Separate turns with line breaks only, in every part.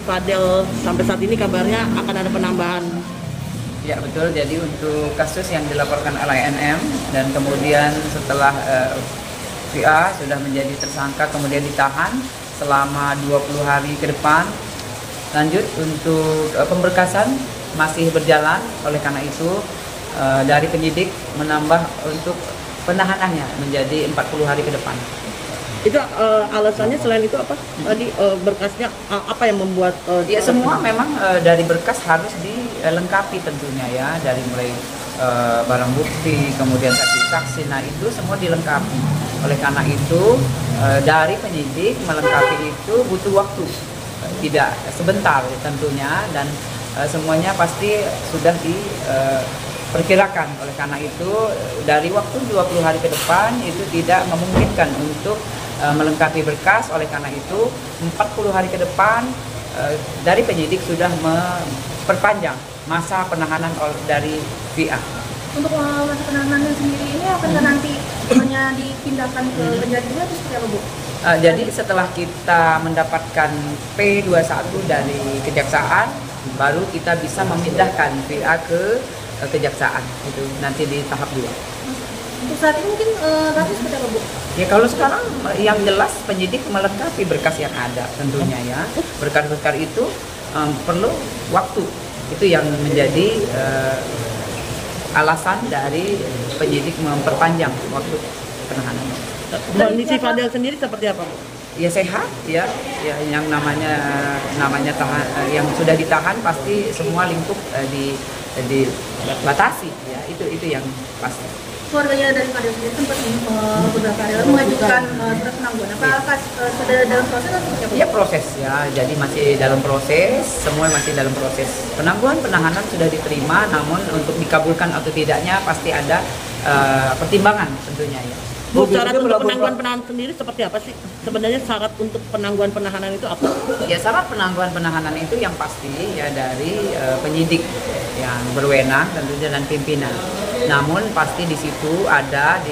Fadel sampai saat ini kabarnya akan ada penambahan.
Ya betul, jadi untuk kasus yang dilaporkan LANM dan kemudian setelah VA sudah menjadi tersangka kemudian ditahan selama 20 hari ke depan. Lanjut untuk pemberkasan masih berjalan, oleh karena itu dari penyidik menambah untuk penahanannya menjadi 40 hari ke depan.
Itu alasannya selain itu apa? Tadi berkasnya apa yang membuat
ya semua memang dari berkas harus dilengkapi tentunya ya, dari mulai barang bukti, kemudian saksi-saksi, nah itu semua dilengkapi. Oleh karena itu dari penyidik melengkapi itu butuh waktu, tidak sebentar tentunya, dan semuanya pasti sudah diperkirakan. Oleh karena itu dari waktu 20 hari ke depan itu tidak memungkinkan untuk melengkapi berkas. Oleh karena itu 40 hari ke depan dari penyidik sudah memperpanjang masa penahanan dari VA.
Untuk masa penahanan sendiri ini akan nanti hanya dipindahkan ke penjara juga atau seperti apa, Bu?
Jadi setelah kita mendapatkan P21 dari kejaksaan, baru kita bisa memindahkan VA ke kejaksaan, itu nanti di tahap 2.
Untuk saat ini mungkin tapi seperti apa, Bu?
Ya kalau sekarang yang jelas penyidik melengkapi berkas yang ada tentunya ya. Berkas-berkas itu perlu waktu, itu yang menjadi alasan dari penyidik memperpanjang waktu penahanan.
Kondisi Fadel sendiri seperti apa, Bu?
Ya sehat ya, ya yang namanya tahan, yang sudah ditahan pasti semua lingkup dibatasi ya, itu yang pasti.
Keluarganya dari Fadel sendiri sempat beberapa hari lalu mengajukan surat penangguhan. Apakah sudah dalam proses atau seperti apa?
Ya proses ya, jadi masih dalam proses, semua masih dalam proses. Penangguhan penahanan sudah diterima, namun untuk dikabulkan atau tidaknya pasti ada pertimbangan tentunya ya.
Bu, syarat untuk penangguhan penahanan sendiri seperti apa sih? Sebenarnya syarat untuk penangguhan penahanan itu apa?
Ya syarat penangguhan penahanan itu yang pasti ya dari penyidik yang berwenang tentunya dan pimpinan. Namun pasti di situ ada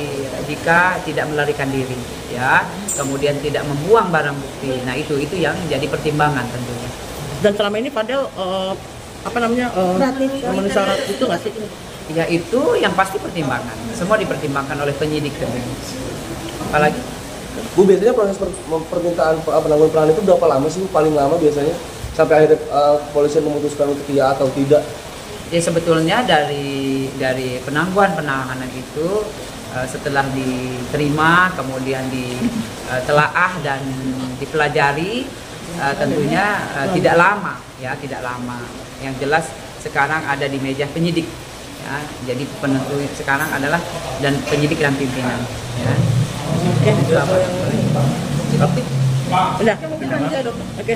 jika tidak melarikan diri ya, kemudian tidak membuang barang bukti. Nah itu yang jadi pertimbangan tentunya.
Dan selama ini Fadel memenuhi syarat itu nggak sih?
Ya itu yang pasti pertimbangan, semua dipertimbangkan oleh penyidik tentunya. Apalagi?
Bu, biasanya proses permintaan penangguhan penahanan itu berapa lama sih, Bu? Paling lama biasanya sampai akhirnya kepolisian memutuskan untuk iya atau tidak?
Ya sebetulnya dari penangguhan penahanan itu setelah diterima kemudian ditelaah dan dipelajari tentunya tidak lama ya, tidak lama. Yang jelas sekarang ada di meja penyidik. Ya, jadi penentu sekarang adalah dan penyidik dan pimpinan. Ya.
Oke. Udah. Oke.